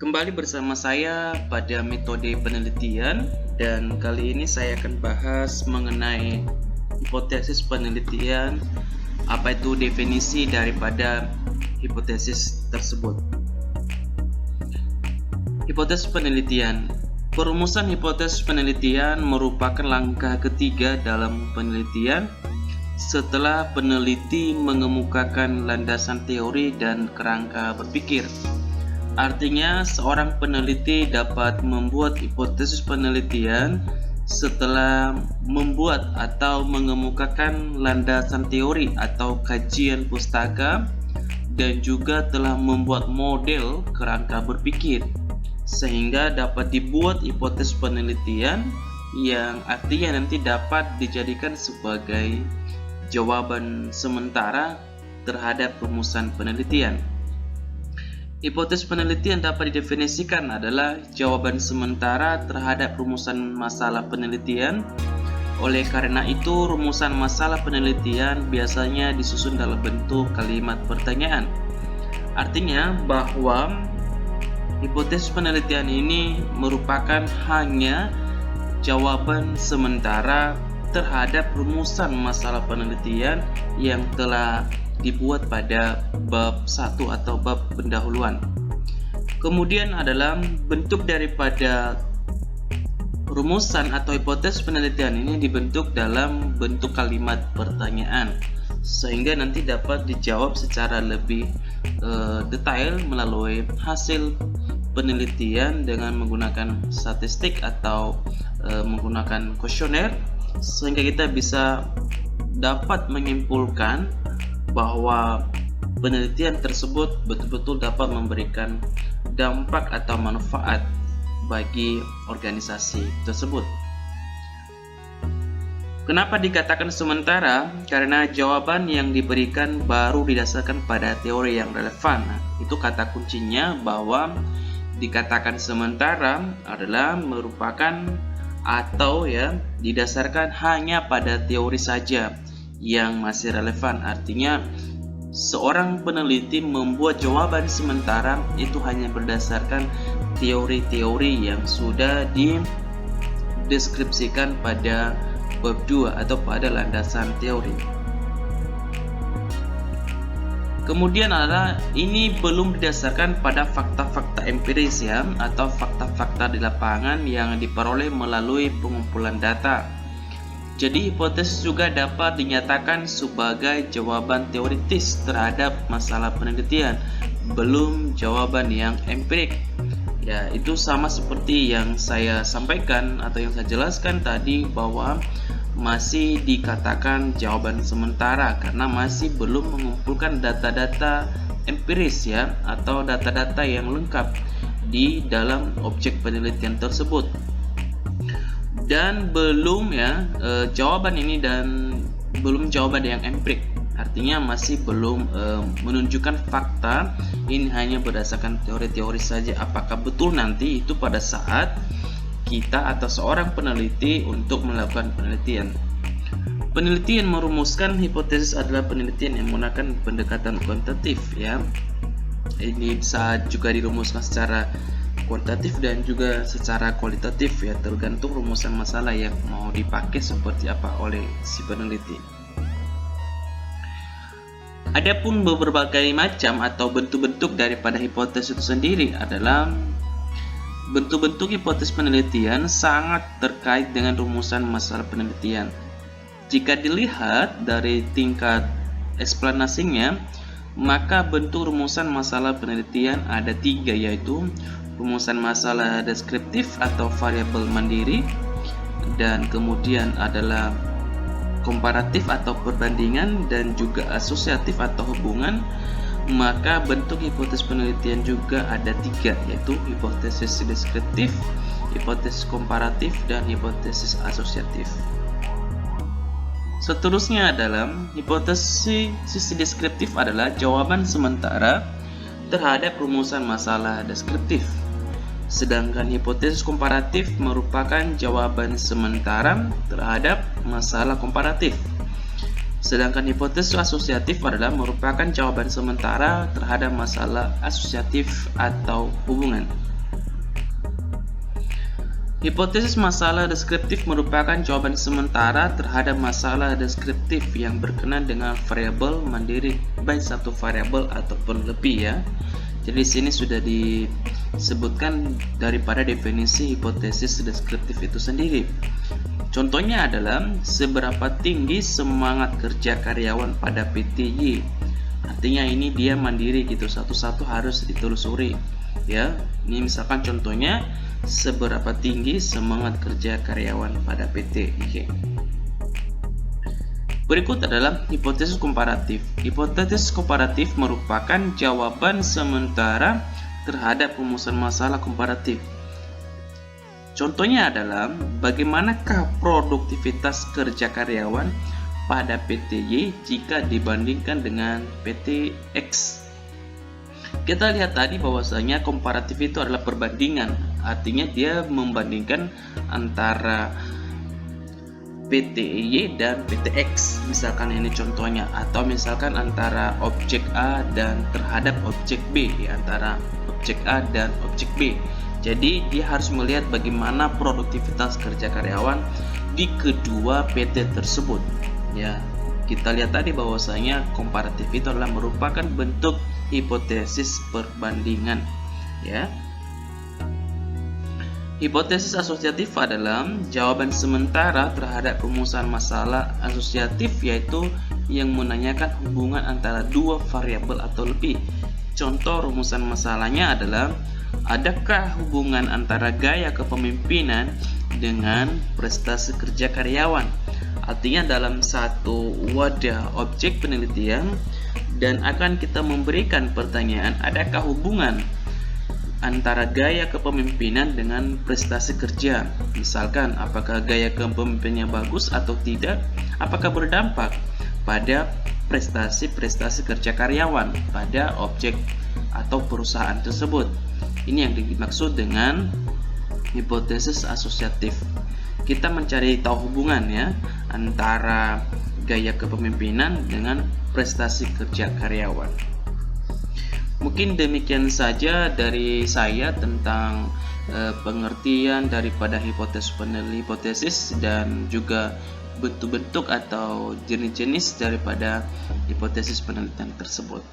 Kembali bersama saya pada metode penelitian, dan kali ini saya akan bahas mengenai hipotesis penelitian. Apa itu definisi daripada hipotesis tersebut? Hipotesis penelitian. Perumusan hipotesis penelitian merupakan langkah ketiga dalam penelitian setelah peneliti mengemukakan landasan teori dan kerangka berpikir. Artinya, seorang peneliti dapat membuat hipotesis penelitian setelah membuat atau mengemukakan landasan teori atau kajian pustaka dan juga telah membuat model kerangka berpikir, sehingga dapat dibuat hipotesis penelitian yang artinya nanti dapat dijadikan sebagai jawaban sementara terhadap rumusan penelitian. Hipotesis penelitian dapat didefinisikan adalah jawaban sementara terhadap rumusan masalah penelitian. Oleh karena itu, rumusan masalah penelitian biasanya disusun dalam bentuk kalimat pertanyaan. Artinya bahwa hipotesis penelitian ini merupakan hanya jawaban sementara terhadap rumusan masalah penelitian yang telah dibuat pada bab 1 atau bab pendahuluan. Kemudian adalah bentuk daripada rumusan atau hipotesis penelitian ini dibentuk dalam bentuk kalimat pertanyaan, sehingga nanti dapat dijawab secara lebih detail melalui hasil penelitian dengan menggunakan statistik atau menggunakan kuesioner, sehingga kita bisa dapat menyimpulkan bahwa penelitian tersebut betul-betul dapat memberikan dampak atau manfaat bagi organisasi tersebut. Kenapa dikatakan sementara? Karena jawaban yang diberikan baru didasarkan pada teori yang relevan. Itu kata kuncinya, bahwa dikatakan sementara adalah merupakan atau didasarkan hanya pada teori saja yang masih relevan. Artinya, seorang peneliti membuat jawaban sementara itu hanya berdasarkan teori-teori yang sudah dideskripsikan pada bab 2 atau pada landasan teori. Kemudian adalah ini belum didasarkan pada fakta-fakta empiris atau fakta-fakta di lapangan yang diperoleh melalui pengumpulan data. Jadi hipotesis juga dapat dinyatakan sebagai jawaban teoritis terhadap masalah penelitian, belum jawaban yang empirik. Ya, itu sama seperti yang saya sampaikan atau yang saya jelaskan tadi, bahwa masih dikatakan jawaban sementara karena masih belum mengumpulkan data-data empiris atau data-data yang lengkap di dalam objek penelitian tersebut. Dan belum jawaban ini dan belum jawaban yang empirik, artinya masih belum menunjukkan fakta. Ini hanya berdasarkan teori-teori saja. Apakah betul nanti itu pada saat kita atau seorang peneliti untuk melakukan penelitian? Penelitian merumuskan hipotesis adalah penelitian yang menggunakan pendekatan kuantitatif Ini bisa juga dirumuskan secara kuantitatif dan juga secara kualitatif tergantung rumusan masalah yang mau dipakai seperti apa oleh si peneliti. Adapun berbagai macam atau bentuk-bentuk daripada hipotesis itu sendiri adalah bentuk-bentuk hipotesis penelitian sangat terkait dengan rumusan masalah penelitian. Jika dilihat dari tingkat eksplanasinya, maka bentuk rumusan masalah penelitian ada 3, yaitu rumusan masalah deskriptif atau variabel mandiri, dan kemudian adalah komparatif atau perbandingan, dan juga asosiatif atau hubungan. Maka bentuk hipotesis penelitian juga ada 3, yaitu hipotesis deskriptif, hipotesis komparatif, dan hipotesis asosiatif. Seterusnya adalah hipotesis deskriptif adalah jawaban sementara terhadap rumusan masalah deskriptif. Sedangkan hipotesis komparatif merupakan jawaban sementara terhadap masalah komparatif. Sedangkan hipotesis asosiatif adalah merupakan jawaban sementara terhadap masalah asosiatif atau hubungan. Hipotesis masalah deskriptif merupakan jawaban sementara terhadap masalah deskriptif yang berkenaan dengan variabel mandiri, baik satu variabel ataupun lebih ya. Jadi di sini sudah disebutkan daripada definisi hipotesis deskriptif itu sendiri. Contohnya adalah seberapa tinggi semangat kerja karyawan pada PT-Y. Artinya ini dia mandiri gitu, satu-satu harus ditelusuri ya. Ini misalkan contohnya seberapa tinggi semangat kerja karyawan pada PT-Y. Berikut adalah hipotesis komparatif. Hipotesis komparatif merupakan jawaban sementara terhadap rumusan masalah komparatif. Contohnya adalah bagaimanakah produktivitas kerja karyawan pada PT-Y jika dibandingkan dengan PT X. Kita lihat tadi bahwasanya komparatif itu adalah perbandingan, artinya dia membandingkan antara PT-Y dan PT X, misalkan ini contohnya, atau misalkan antara objek A dan terhadap objek B, antara objek A dan objek B. Jadi dia harus melihat bagaimana produktivitas kerja karyawan di kedua PT tersebut. Ya, kita lihat tadi bahwasanya komparatif itu adalah merupakan bentuk hipotesis perbandingan. Ya. Hipotesis asosiatif adalah jawaban sementara terhadap rumusan masalah asosiatif, yaitu yang menanyakan hubungan antara dua variabel atau lebih. Contoh rumusan masalahnya adalah adakah hubungan antara gaya kepemimpinan dengan prestasi kerja karyawan? Artinya dalam satu wadah objek penelitian dan akan kita memberikan pertanyaan, adakah hubungan antara gaya kepemimpinan dengan prestasi kerja? Misalkan, apakah gaya kepemimpinannya bagus atau tidak? Apakah berdampak pada prestasi kerja karyawan pada objek atau perusahaan tersebut? Ini yang dimaksud dengan hipotesis asosiatif. Kita mencari tahu hubungan ya antara gaya kepemimpinan dengan prestasi kerja karyawan. Mungkin demikian saja dari saya tentang pengertian daripada hipotesis dan juga bentuk-bentuk atau jenis-jenis daripada hipotesis penelitian tersebut.